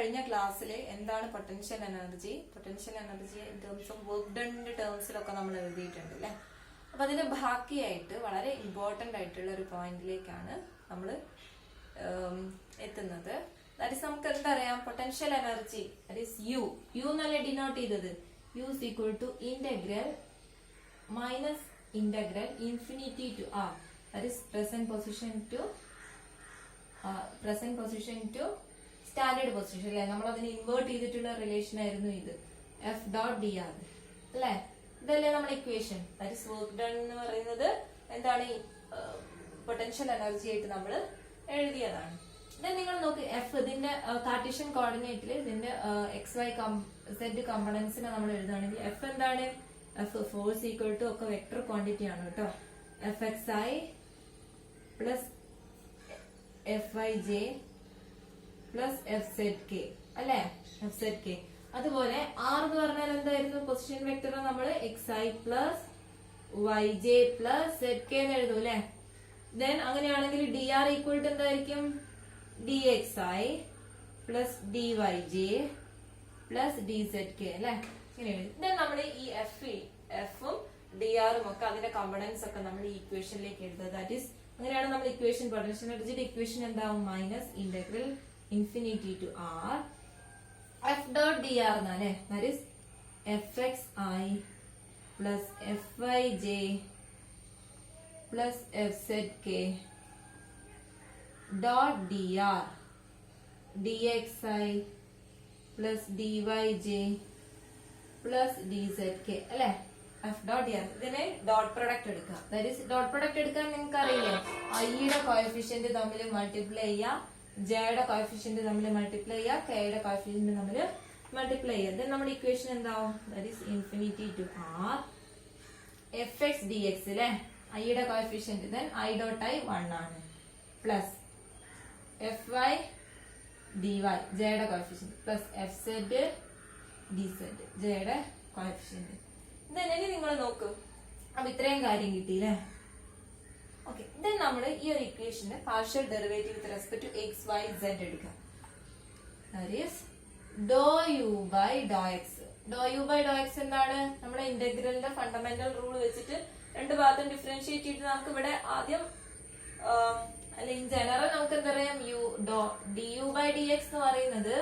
കഴിഞ്ഞ ക്ലാസ്സിൽ എന്താണ് potential energy in terms of work ഡണിന്റെ ടേംസിലൊക്കെ നമ്മൾ എഴുതിയിട്ടുണ്ട് അല്ലെ. അപ്പൊ അതിന്റെ ബാക്കിയായിട്ട് വളരെ ഇമ്പോർട്ടന്റ് ആയിട്ടുള്ള ഒരു പോയിന്റിലേക്കാണ് നമ്മൾ എത്തുന്നത്. ദാറ്റ് ഇസ് നമുക്ക് എന്തറിയാം, potential energy that is U എന്നല്ലേ ഡിനോട്ട് ചെയ്തത്. U is equal to integral minus integral infinity to R, that is present position to standard position അല്ലെ. നമ്മൾ അതിന് ഇൻവേർട്ട് ചെയ്തിട്ടുള്ള റിലേഷൻ ആയിരുന്നു ഇത്, എഫ് ഡോട്ട് ഡി ആർ അല്ലെ. ഇതല്ലേ നമ്മുടെ equation. That is work done എന്ന് പറയുന്നത് എന്താണ്, പൊട്ടൻഷ്യൽ എനർജി ആയിട്ട് നമ്മൾ എഴുതിയതാണ്. ദെൻ നിങ്ങൾ നോക്ക്, എഫ് ഇതിന്റെ കാർട്ടീഷ്യൻ കോർഡിനേറ്റിൽ ഇതിന്റെ എക്സ് വൈ സെഡ് കമ്പണൻസിനെ നമ്മൾ എഴുതുകയാണെങ്കിൽ എഫ് എന്താണ്, എഫ് ഫോഴ്സ് ഈക്വൽ ടു ഒക്കെ വെക്ടർ ക്വാണ്ടിറ്റി ആണ് കേട്ടോ. F X I plus F I J plus F Z K അല്ലെ, എഫ് സെഡ് കെ. അതുപോലെ ആർ എന്ന് പറഞ്ഞാൽ എന്തായിരുന്നു, പൊസിഷൻ വെക്ടർ നമ്മൾ X I plus Y J plus Z K എന്ന് എഴുതും അല്ലെ. ദെൻ അങ്ങനെയാണെങ്കിൽ ഡി ആർ ഈക്വൽ ടു എന്തായിരിക്കും, D X I plus D Y J plus D Z K അല്ലെ. ഇങ്ങനെ എഴുതി. ദെൻ നമ്മൾ ഈ എഫും ഡി ആറും ഒക്കെ അതിന്റെ കമ്പണൻസ് ഒക്കെ നമ്മൾ ഈ ഇക്വേഷനിലേക്ക് എഴുതുക. ദാറ്റ് ഈസ് അങ്ങനെയാണ് നമ്മൾ ഇക്വേഷൻ, പൊട്ടൻഷ്യൽ എനർജിയുടെ ഇക്വേഷൻ എന്താവും, minus integral infinity to R F dot D R എന്നാണ്. That is F X I plus F Y J plus F Z K dot D R D X I plus D Y J plus D Z K അല്ലെ. F dot D R. ഇതിനെ dot product എടുക്കാം. That is dot product എടുക്കാൻ നിങ്ങൾക്ക് അറിയില്ലേ, ഐയുടെ coefficient തമ്മിൽ multiply ചെയ്യാം, ജെയുടെ കോഎഫിഷ്യന്റ് തമ്മിൽ മൾട്ടിപ്ലൈ ചെയ്യാം, കെയുടെ കോഎഫിഷ്യന്റ് തമ്മിൽ മൾട്ടിപ്ലൈ ചെയ്യാം. ദെൻ നമ്മുടെ ഇക്വേഷൻ എന്താവും, that is infinity to R F X D X അല്ലെ, ഐയുടെ coefficient. Then I dot I 1 ആണ് plus F Y D Y ജെയുടെ coefficient plus F Z D Z ജെയുടെ കോഎഫിഷ്യന്റ്. ഇനി നിങ്ങൾ നോക്കും, അപ്പൊ ഇത്രയും കാര്യം കിട്ടിയില്ലേ. ഓക്കെ, ദെൻ നമ്മൾ ഈ ഒരു ഇക്വേഷന്റെ partial derivative with respect to X Y Z എടുക്കാം. That is doh U by Dr X. Doh U by Dr X എന്താണ്, നമ്മുടെ ഇന്റഗ്രലിന്റെ ഫണ്ടമെന്റൽ റൂൾ വെച്ചിട്ട് രണ്ട് ഭാഗത്തും ഡിഫറൻഷിയേറ്റ് ചെയ്തിട്ട് നമുക്ക് ഇവിടെ ആദ്യം അല്ല ഇൻ ജനറൽ നമുക്ക് എന്താ പറയാം, യു ഡോ D U by D X എന്ന് പറയുന്നത്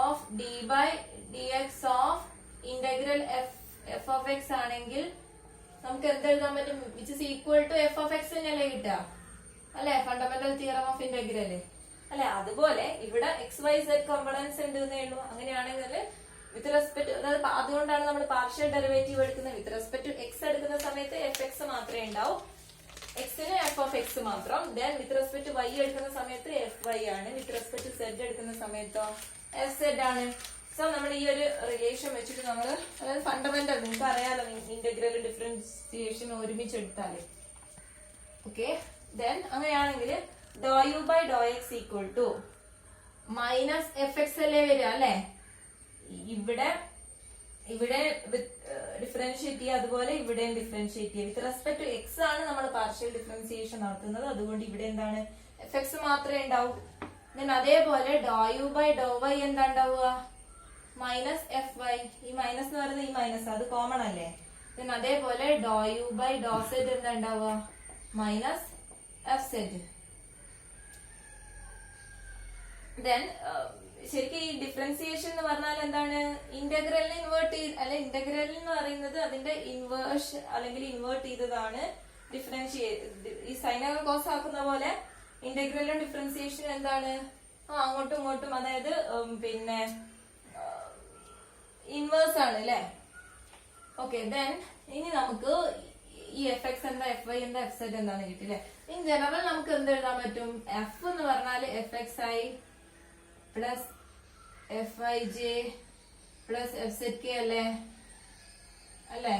of D by D X of integral F of X ആണെങ്കിൽ നമുക്ക് എന്തെഴുതാൻ പറ്റും, which is equal to F of X തന്നെയല്ലേ കിട്ടുക അല്ലെ, ഫണ്ടമെന്റൽ തിയറം ഓഫ് ഇന്റഗ്രൽ അല്ലെ. അതുപോലെ ഇവിടെ എക്സ് വൈ സെഡ് കമ്പണൻസ് ഉണ്ട് എന്നേ ഉള്ളൂ. അങ്ങനെയാണെങ്കിൽ വിത്ത് റെസ്പെക്ട്, അതായത് അതുകൊണ്ടാണ് നമ്മൾ പാർഷ്യൽ ഡെറിവേറ്റീവ് എടുക്കുന്നത്. വിത്ത് റെസ്പെക്ട് ടു എക്സ് എടുക്കുന്ന സമയത്ത് എഫ് എക്സ് മാത്രമേ ഉണ്ടാവും, എക്സിന് എഫ് ഓഫ് എക്സ് മാത്രം. Then with respect to Y എടുക്കുന്ന സമയത്ത് എഫ് വൈ ആണ്, വിത്ത് റെസ്പെക്ട് ടു സെഡ് എടുക്കുന്ന സമയത്തോ എഫ് സെഡ് ആണ്. സോ നമ്മൾ ഈ ഒരു റിലേഷൻ വെച്ചിട്ട് നമ്മൾ, അതായത് ഫണ്ടമെന്റൽ നിങ്ങൾക്ക് അറിയാലോ, ഇന്റഗ്രൽ ഡിഫറൻസിയേഷൻ ഒരുമിച്ച് എടുത്താല് ഓക്കെ. ദെൻ അങ്ങനെയാണെങ്കിൽ doh U by Dr X equal to minus F X അല്ലേ വരിക അല്ലെ. ഇവിടെ ഡിഫറൻഷിയേറ്റ് ചെയ്യുക, അതുപോലെ ഇവിടെയും ഡിഫറൻഷിയേറ്റ് ചെയ്യുക. വിത്ത് റെസ്പെക്ട് ടു എക്സ് ആണ് നമ്മൾ പാർഷ്യൽ ഡിഫറൻസിയേഷൻ നടത്തുന്നത്, അതുകൊണ്ട് ഇവിടെ എന്താണ് എഫ് എക്സ് മാത്രമേ ഉണ്ടാവൂ. ദെൻ അതേപോലെ ഡോ യു ബൈ ഡോ വൈ എന്താ ഉണ്ടാവുക, മൈനസ് എഫ് വൈ. ഈ മൈനസ് എന്ന് പറയുന്നത് ഈ മൈനസ് അത് കോമൺ അല്ലേ. ദെൻ അതേപോലെ ഡോ യു ബൈ ഡോ സെഡ് എന്താ ഉണ്ടാവുക, മൈനസ് എഫ് സെഡ്. ദെൻ ശരിക്കും ഈ ഡിഫറൻസിയേഷൻ എന്ന് പറഞ്ഞാൽ എന്താണ്, ഇന്റഗ്രലിനെ ഇൻവേർട്ട് ചെയ്ത് അല്ലെ, ഇന്റഗ്രൽ എന്ന് പറയുന്നത് അതിന്റെ ഇൻവേർഷൻ അല്ലെങ്കിൽ ഇൻവേർട്ട് ചെയ്തതാണ്. ഈ സൈനൊക്കെ കോസ് ആക്കുന്ന പോലെ ഇന്റഗ്രലും ഡിഫറൻസിയേഷനും എന്താണ്, അങ്ങോട്ടും ഇങ്ങോട്ടും, അതായത് പിന്നെ ഇൻവേഴ്സ് ആണ് അല്ലെ. ഓക്കെ, ദെൻ ഇനി നമുക്ക് ഈ എഫ് എക്സ് എന്താ, എഫ് വൈ എന്താ, എഫ് സെഡ് എന്താന്ന് കിട്ടില്ലേ. ഇൻ ജനറൽ നമുക്ക് എന്ത് എഴുതാൻ പറ്റും, എഫ് എന്ന് പറഞ്ഞാൽ F X I plus F I J plus F Z K അല്ലേ അല്ലെ.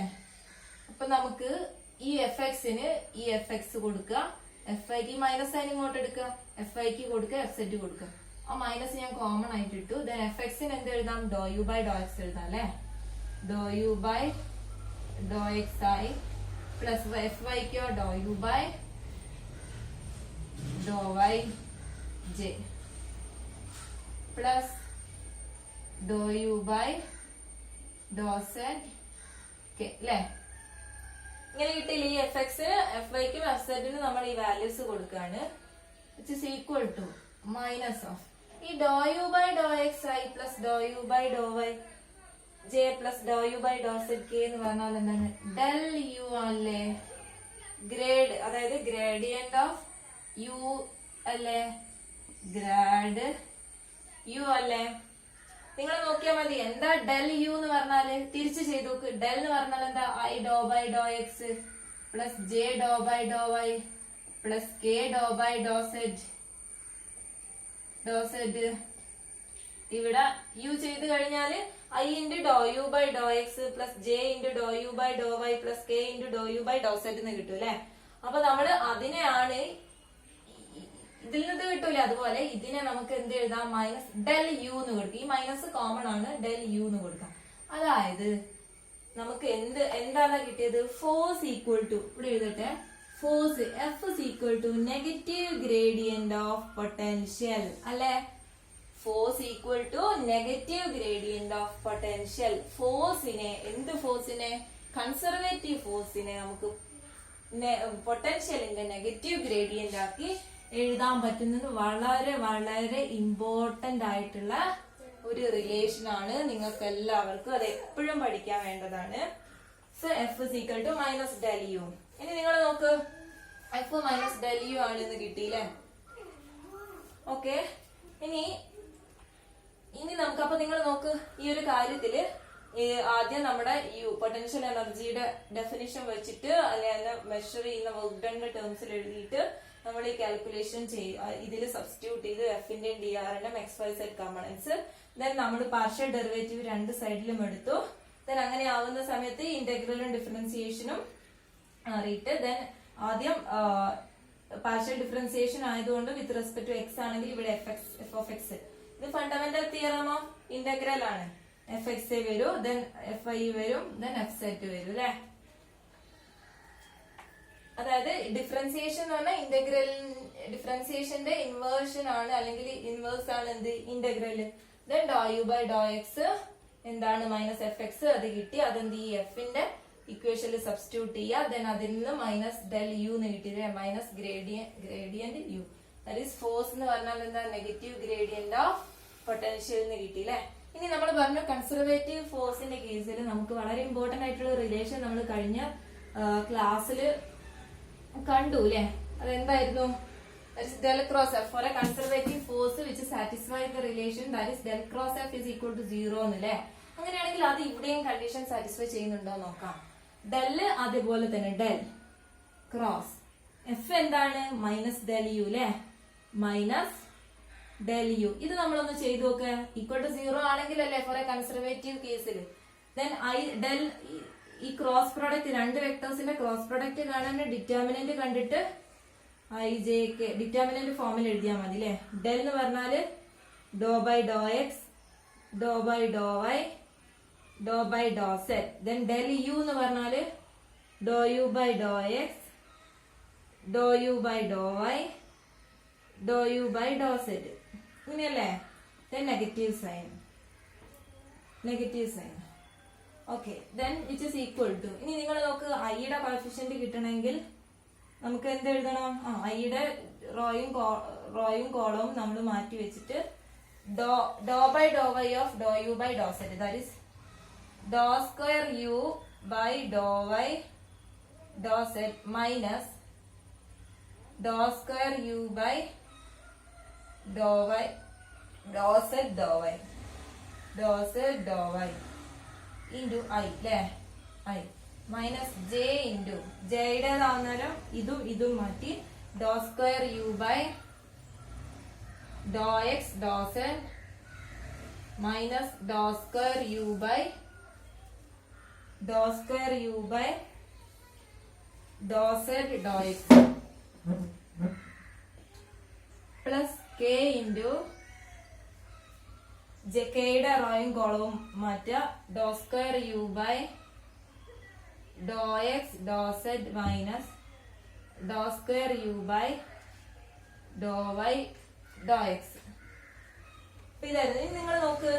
അപ്പൊ നമുക്ക് ഈ എഫ് എക്സിന് ഈ എഫ് എക്സ് കൊടുക്കുക, എഫ് ഐക്ക് മൈനസ് സൈൻ ഇങ്ങോട്ട് എടുക്കുക, എഫ് ഐക്ക് കൊടുക്കുക, എഫ് സെഡ് കൊടുക്കുക. ആ മൈനസ് ഞാൻ കോമൺ ആയിട്ട് ഇട്ടു. ദെൻ എഫ് എക്സിന് എന്ത് എഴുതാം, doh U by Dr X എഴുതാം അല്ലെ. Doh U by Dr X I plus F വൈക്കോ doh U by Dr Y J plus doh U by Dr Z K അല്ലെ. ഇങ്ങനെ കിട്ടിയില്ല. ഈ എഫ് എക്സിന് എഫ് വൈക്കും എഫ് സെഡിനും നമ്മൾ ഈ വാല്യൂസ് കൊടുക്കുകയാണ്. Which is equal to minus of ഈ doh U by Dr X I plus doh U by Dr Y J plus doh U by Dr Z K എന്ന് പറഞ്ഞാൽ എന്താണ്? ഡെൽ യു അല്ലേ, grad, അതായത് gradient of U അല്ലേ, grad U അല്ലേ. നിങ്ങൾ നോക്കിയാൽ മതി. എന്താ ഡെൽ യു എന്ന് പറഞ്ഞാല്? തിരിച്ചു ചെയ്ത് നോക്ക്. ഡെൽ എന്ന് പറഞ്ഞാൽ എന്താ? ഐ ഡോ by Dr X plus J ഡോ by Dr Y plus K ഡോ ബൈ ഡോ സെഡ്. ഇവിടെ യു ചെയ്ത് കഴിഞ്ഞാല് ഐ ഇൻറ്റു ഡോ U by Dr X plus J into ഡോ U by Dr Y plus K into ഡോ U by Dr Z എന്ന് കിട്ടും അല്ലെ. അപ്പൊ നമ്മള് അതിനെയാണ് ഇതിൽ നിന്ന് കിട്ടൂല. അതുപോലെ ഇതിനെ നമുക്ക് എന്ത് എഴുതാം? മൈനസ് ഡെൽ യു എന്ന് കൊടുക്കാം. ഈ മൈനസ് കോമൺ ആണ്, ഡെൽ യു എന്ന് കൊടുക്കാം. അതായത് നമുക്ക് എന്താണ് കിട്ടിയത്? ഫോഴ്സ് ഈക്വൽ ടു, ഇവിടെ എഴുതട്ടെ, force F is equal to negative gradient of potential അല്ലെ. Force equal to negative gradient of potential. ഫോഴ്സിനെ, എന്ത് ഫോഴ്സിനെ? കൺസർവേറ്റീവ് ഫോഴ്സിനെ നമുക്ക് പൊട്ടൻഷ്യലിന്റെ നെഗറ്റീവ് ഗ്രേഡിയന്റ് ആക്കി എഴുതാൻ പറ്റുന്നത് വളരെ വളരെ ഇമ്പോർട്ടന്റ് ആയിട്ടുള്ള ഒരു റിലേഷൻ ആണ്. നിങ്ങൾക്ക് എല്ലാവർക്കും അത് എപ്പോഴും പഠിക്കാൻ വേണ്ടതാണ്. So F is equal to minus del U. ഇനി നിങ്ങൾ നോക്ക്, എഫ് മൈനസ് ഡെൽ യു ആണെന്ന് കിട്ടിയില്ലേ. ഓക്കെ, ഇനി നമുക്ക്, അപ്പൊ നിങ്ങൾ നോക്ക്, ഈ ഒരു കാര്യത്തില് ആദ്യം നമ്മുടെ ഈ പൊട്ടൻഷ്യൽ എനർജിയുടെ ഡെഫിനിഷൻ വെച്ചിട്ട് അല്ലെങ്കിൽ മെഷർ ചെയ്യുന്ന വർക്ക് ഡണിന്റെ ടേംസിൽ എഴുതിയിട്ട് നമ്മൾ ഈ കാൽക്കുലേഷൻ ഇതിൽ സബ്സ്റ്റിറ്റ്യൂട്ട് ചെയ്ത് എഫിന്റെയും ഡി ആറിന്റെയും X Y Z components, then നമ്മൾ പാർഷ്യൽ ഡെറിവേറ്റീവ് രണ്ട് സൈഡിലും എടുത്തു. ദെൻ അങ്ങനെ ആവുന്ന സമയത്ത് ഇന്റഗ്രലും ഡിഫറൻസിയേഷനും അറിയിട്ട്, ദെൻ ആദ്യം പാർഷ്യൽ ഡിഫറൻസിയേഷൻ ആയതുകൊണ്ട് വിത്ത് റെസ്പെക്ട് ടു എക്സ് ആണെങ്കിൽ ഇവിടെ എഫ് ഓഫ് എക്സ്, ഇത് ഫണ്ടമെന്റൽ തിയറം ഓഫ് ഇന്റഗ്രൽ ആണ്. എഫ് എക്സ് വരും, ദെൻ എഫ് ഐ വരും, ദെൻ എഫ് സെറ്റ് വരും അല്ലെ. അതായത് ഡിഫറൻസിയേഷൻ എന്ന് പറഞ്ഞാൽ ഇന്റഗ്രൽ, ഡിഫറൻസിയേഷന്റെ ഇൻവേർഷൻ ആണ്, അല്ലെങ്കിൽ ഇൻവേഴ്സ് ആണ് എന്ത്? Integral. Then doh U by Dr X എന്താണ്? Minus F X. അത് കിട്ടി. അതെന്ത്? ഈ എഫിന്റെ ഇക്വേഷനിൽ സബ്സ്റ്റിറ്റ്യൂട്ട് ചെയ്യുക. ദെൻ അതിൽ നിന്ന് മൈനസ് ഡെൽ യു എന്ന് കിട്ടിയില്ലേ, minus gradient U. That is force എന്ന് പറഞ്ഞാൽ എന്താ? നെഗറ്റീവ് ഗ്രേഡിയന്റ് ഓഫ് പൊട്ടൻഷ്യൽ എന്ന് കിട്ടിയില്ലേ. ഇനി നമ്മൾ പറഞ്ഞു കൺസർവേറ്റീവ് ഫോഴ്സിന്റെ കേസിൽ നമുക്ക് വളരെ ഇമ്പോർട്ടന്റ് ആയിട്ടുള്ള റിലേഷൻ നമ്മൾ കഴിഞ്ഞ ക്ലാസ്സിൽ കണ്ടു അല്ലെ. അതെന്തായിരുന്നു? del cross F for a conservative force which satisfies the relation, that is del cross F is equal to 0 എന്നല്ലേ. അങ്ങനെയാണെങ്കിൽ അത് ഇവിടെയും കണ്ടീഷൻ സാറ്റിസ്ഫൈ ചെയ്യുന്നുണ്ടോ നോക്കാം. ഡെൽ അതേപോലെ തന്നെ ഡെൽ ക്രോസ് എഫ് എന്താണ്? മൈനസ് ഡെൽ യു അല്ലെ, മൈനസ് ഡെൽ യു. ഇത് നമ്മളൊന്ന് ചെയ്തു നോക്കുക. ഈക്വൽ ടു 0 ആണെങ്കിലല്ലേ ഫോർ എ കൺസർവേറ്റീവ് കേസിൽ. ദെൻ ഐ ഡെൽ, ഈ ക്രോസ് പ്രോഡക്റ്റ്, രണ്ട് വെക്ടേഴ്സിന്റെ ക്രോസ് പ്രോഡക്റ്റ് കാണാൻ ഡിറ്റർമിനന്റ് കണ്ടിട്ട് ഐ ജെ കെ ഡിറ്റർമിനന്റ് ഫോമിൽ എഴുതിയാൽ മതി അല്ലെ. ഡെൽ എന്ന് പറഞ്ഞാല് doh by Dr X, doh by Dr Y, doh by Dr Z. Then del U എന്ന് പറഞ്ഞാല് doh U by Dr X, doh U by Dr Y, doh U by Dr Z. ഇങ്ങനെയല്ലേ. Then negative sign, negative sign. Okay, then which is equal to, ഇനി നിങ്ങൾ നോക്ക്, ഐയുടെ coefficient കിട്ടണമെങ്കിൽ നമുക്ക് എന്ത് എഴുതണം? ഐയുടെ റോയും കോളവും നമ്മൾ മാറ്റി വെച്ചിട്ട് doh by Dr Y of doh U by Dr Z, that is doh square U by Dr Y doh Z minus doh square U by Dr Y doh Z doh Y, doh Z doh Y into I അല്ലേ. I minus J into ജെയുടേതാവുന്നേരം ഇതും മാറ്റി doh square U by Dr X Dr Z minus doh square U by doh square U by Dr Z doh X plus K into കെയുടെ റോയും കോളവും മാറ്റുക. Doh square U by Dr X Dr Z minus doh square U by Dr Y doh X. ഇതായിരുന്നു. ഇനി നിങ്ങൾ നോക്ക്,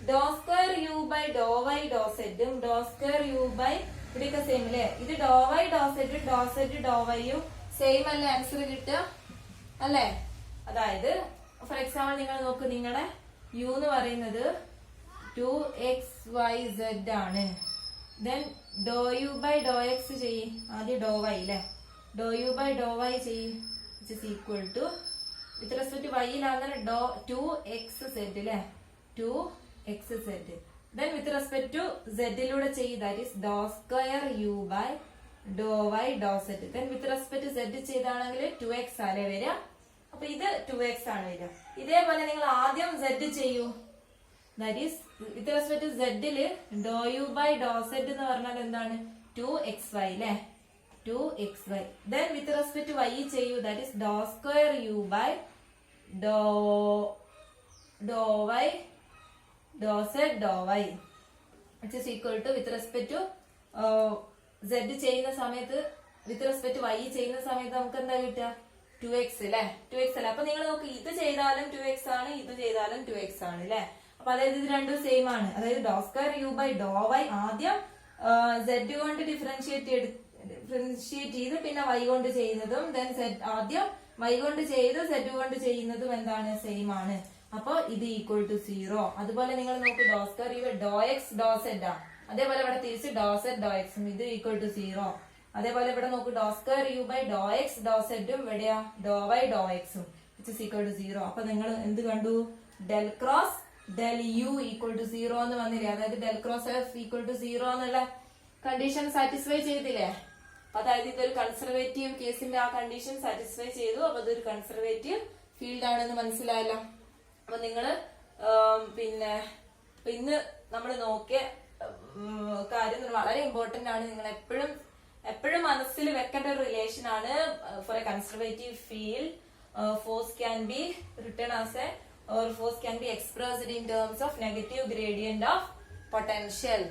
ഡോ square U by Dr Y doh സെറ്റും doh square U by ഇവിടെയൊക്കെ സെയിം അല്ലേ. ഇത് doh Y doh Z doh വൈയും same അല്ലേ ആൻസർ കിട്ടുക അല്ലേ. അതായത് ഫോർ എക്സാമ്പിൾ നിങ്ങൾ നോക്ക്, നിങ്ങളുടെ യു എന്ന് പറയുന്നത് 2xyz ആണ്. Then doh U by Dr X ചെയ്യും, ആദ്യം ഡോ വൈ അല്ലെ, doh U by Dr Y ചെയ്യും which is equal to with respect വൈയിലാകുന്ന ഡോ 2xz അല്ലെ, 2xz. Then with respect to സെഡിലൂടെ ചെയ്യും, that is doh square U by Dr Y doh Z. Then with respect Z ചെയ്താണെങ്കിൽ 2x ആണ് വരിക, അപ്പൊ ഇത് 2x ആണ് വരിക. ഇതേപോലെ നിങ്ങൾ ആദ്യം സെഡ് ചെയ്യൂ, ദാറ്റ് ഈസ് വിത്ത് റെസ്പെക്ട് സെഡില് doh U by Dr Z എന്ന് പറഞ്ഞാൽ എന്താണ് 2xy അല്ലെ, 2xy. Then with respect Y ചെയ്യൂ, that is doh square U by Dr Y doh Z doh Y which is equal to with respect to Z ചെയ്യുന്ന സമയത്ത് വിത്ത് respect Y ചെയ്യുന്ന സമയത്ത് നമുക്ക് എന്താ കിട്ടുക 2x അല്ലെ, 2x അല്ലെ. അപ്പൊ നിങ്ങൾ നോക്ക്, ഇത് ചെയ്താലും 2x ആണ്, ഇത് ചെയ്താലും 2x ആണ് അല്ലെ. അപ്പൊ അതായത് ഇത് രണ്ടും സെയിം ആണ്. അതായത് doh square U by Dr Y ആദ്യം സെഡ് കൊണ്ട് ഡിഫറൻഷിയേറ്റ് ചെയ്ത് പിന്നെ വൈ കൊണ്ട് ചെയ്യുന്നതും, ദെൻ സെഡ് ആദ്യം വൈ കൊണ്ട് ചെയ്ത് സെഡ് കൊണ്ട് ചെയ്യുന്നതും എന്താണ് സെയിം ആണ്. അപ്പൊ ഇത് ഈക്വൽ ടു 0. അതുപോലെ നിങ്ങൾ നോക്ക്, ഡോ square U by Dr X Dr z ആണ്, അതേപോലെ ഇവിടെ തിരിച്ച് ഡോ സെഡ് ഡോ എക്സും ഇത് ഈക്വൽ ടു 0. അതേപോലെ ഇവിടെ നോക്ക്, ഡോ square U by Dr X d സെഡും ഇവിടെയാ ഡോ വൈ ഡോ എക്സും വിച്ച് ഇസ് ഈക്വൽ ടു 0. അപ്പൊ നിങ്ങൾ എന്ത് കണ്ടു, del cross del U equal to 0 എന്ന് വന്നില്ലേ. അതായത് del cross F equal to 0 എന്നുള്ള കണ്ടീഷൻ സാറ്റിസ്ഫൈ ചെയ്തില്ലേ. അതായത് ഇതൊരു കൺസർവേറ്റീവ് കേസിന്റെ ആ കണ്ടീഷൻ സാറ്റിസ്ഫൈ ചെയ്തു. അപ്പൊ ഇതൊരു കൺസർവേറ്റീവ് ഫീൽഡ് ആണെന്ന് മനസ്സിലായല്ലോ. അപ്പൊ നിങ്ങള് പിന്നെ ഇന്ന് നമ്മൾ നോക്കിയ കാര്യം വളരെ ഇമ്പോർട്ടന്റ് ആണ്. നിങ്ങൾ എപ്പോഴും മനസ്സിൽ വെക്കേണ്ട ഒരു റിലേഷൻ ആണ്. For a conservative field force can be written as a or force can be expressed in terms of negative gradient of potential.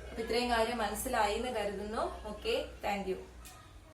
അപ്പൊ ഇത്രയും കാര്യം മനസ്സിലായി എന്ന് കരുതുന്നു. Okay, thank you.